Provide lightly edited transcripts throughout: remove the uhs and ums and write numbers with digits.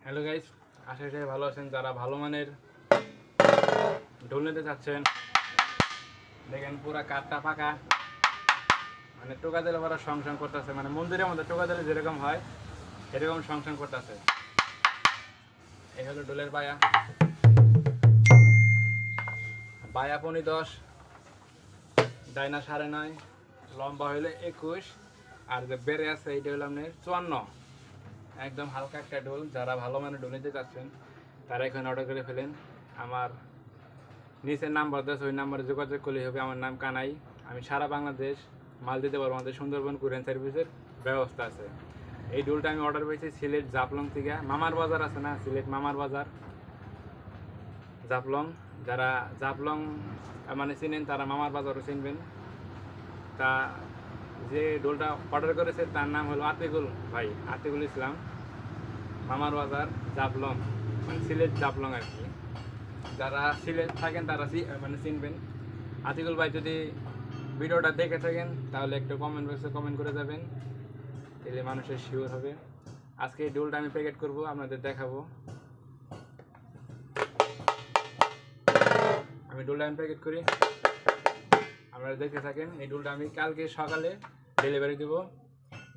Hello guys, আশা করি ভালো আছেন। যারা ভালো মানের ঢোল নিতে চাচ্ছেন, দেখেন পুরা কাঠটা ফাঁকা, মানে টোকা দিলে ওরা সংসং করতেছে, মানে মন্দিরের মধ্যে টোকা দিলে যেরকম হয় এরকম সংসং করতেছে। এই হলো ঢোলের বায়া, বায়া 10, ডাইনা 9.5, লম্বা হইলে 21, আর যে বেড়ে আছে এইটা হলো আপনার 54। একদম হালকা একটা ঢোল। যারা ভালো মানের ঢোল নিতে চাচ্ছেন তারা এখানে অর্ডার করে ফেলেন। আমার নিচের নাম্বার দেয়, ওই নাম্বারে যোগাযোগ করলেই হবে। আমার নাম কানাই। আমি সারা বাংলাদেশ মাল দিতে পারবো। আমাদের সুন্দরবন কুরিয়ার সার্ভিসের ব্যবস্থা আছে। এই ঢোলটা আমি অর্ডার পেয়েছি সিলেট জাফলং থেকে। মামার বাজার আছে না, সিলেট মামার বাজার, জাফলং। যারা জাফলং মানে চিনেন তারা মামার বাজারও চিনবেন। তা যে ঢোলটা অর্ডার করেছে তার নাম হলো আতিকুল ভাই, আতিকুল ইসলাম, মামার বাজার জাফলং, মানে সিলেট জাফলং আর কি। যারা সিলেট থাকেন তারা মানে চিনবেন। আতিকুল ভাই যদি ভিডিওটা দেখে থাকেন তাহলে একটু কমেন্ট বক্সে কমেন্ট করে যাবেন, তাহলে মানুষের শিওর হবে। আজকে এই ঢোলটা আমি প্যাকেট করব, আপনাদের দেখাবো। আমি ঢোলটা আমি প্যাকেট করি, আপনারা দেখে থাকেন। এই ঢোলটা আমি কালকে সকালে ডেলিভারি দেবো।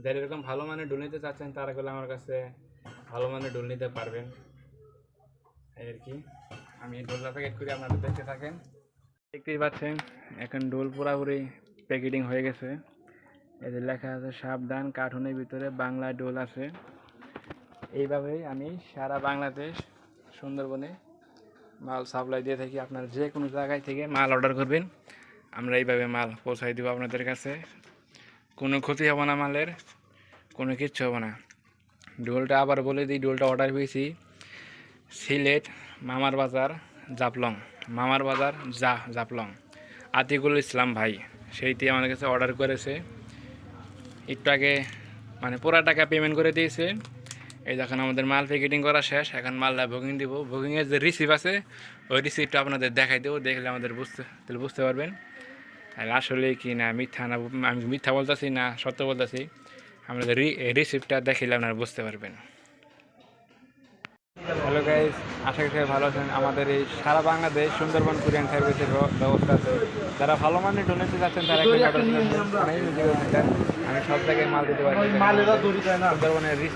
যারা এরকম ভালো মানের ঢোল নিতে চাচ্ছেন তারা করলে আমার কাছে ভালো মানের ঢোল নিতে পারবেন আর কি। আমি ঢোলটা প্যাকেট করি, আপনারা দেখতে থাকেন। দেখতেই পাচ্ছেন এখন ঢোল পুরাপুরি প্যাকেটিং হয়ে গেছে। এদের লেখা আছে সাবধান, কার্টুনের ভিতরে বাংলা ঢোল আছে। এইভাবেই আমি সারা বাংলাদেশ সুন্দরবনে মাল সাপ্লাই দিয়ে থাকি। আপনারা যে কোনো জায়গায় থেকে মাল অর্ডার করবেন, আমরা এইভাবে মাল পৌঁছাই দেবো আপনাদের কাছে। কোনো ক্ষতি হবে না, মালের কোনো কিচ্ছু হবে না। ঢোলটা আবার বলে দিই, ঢোলটা অর্ডার পেয়েছি সিলেট মামার বাজার জাফলং, মামার বাজার জাফলং, আতিকুল ইসলাম ভাই, সেইটি আমাদের কাছে অর্ডার করেছে। একটু আগে মানে পুরা টাকা পেমেন্ট করে দিয়েছে। এই যখন আমাদের মাল প্যাকেটিং করা শেষ, এখন মালটা বুকিং দিব। বুকিংয়ের যে রিসিভ আছে ওই রিসিপ্টটা আপনাদের দেখাই দেবো, দেখলে আমাদের বুঝতে পারবেন আর আসলে কি না মিথ্যা না, আমি মিথ্যা বলতেছি না সত্য বলতেছি। আপনাদের রিসিপ্টটা দেখিলে আপনারা বুঝতে পারবেন। হ্যালো গাইস, আশা করি ভালো আছেন। আমাদের এই সারা বাংলাদেশ সুন্দরবন কুরিয়ার সার্ভিসের ব্যবস্থা আছে। যারা ভালো মানের ঢোল নিতে যাচ্ছেন তারা আমি সব জায়গায় মাল দিতে পারি। সুন্দরবনের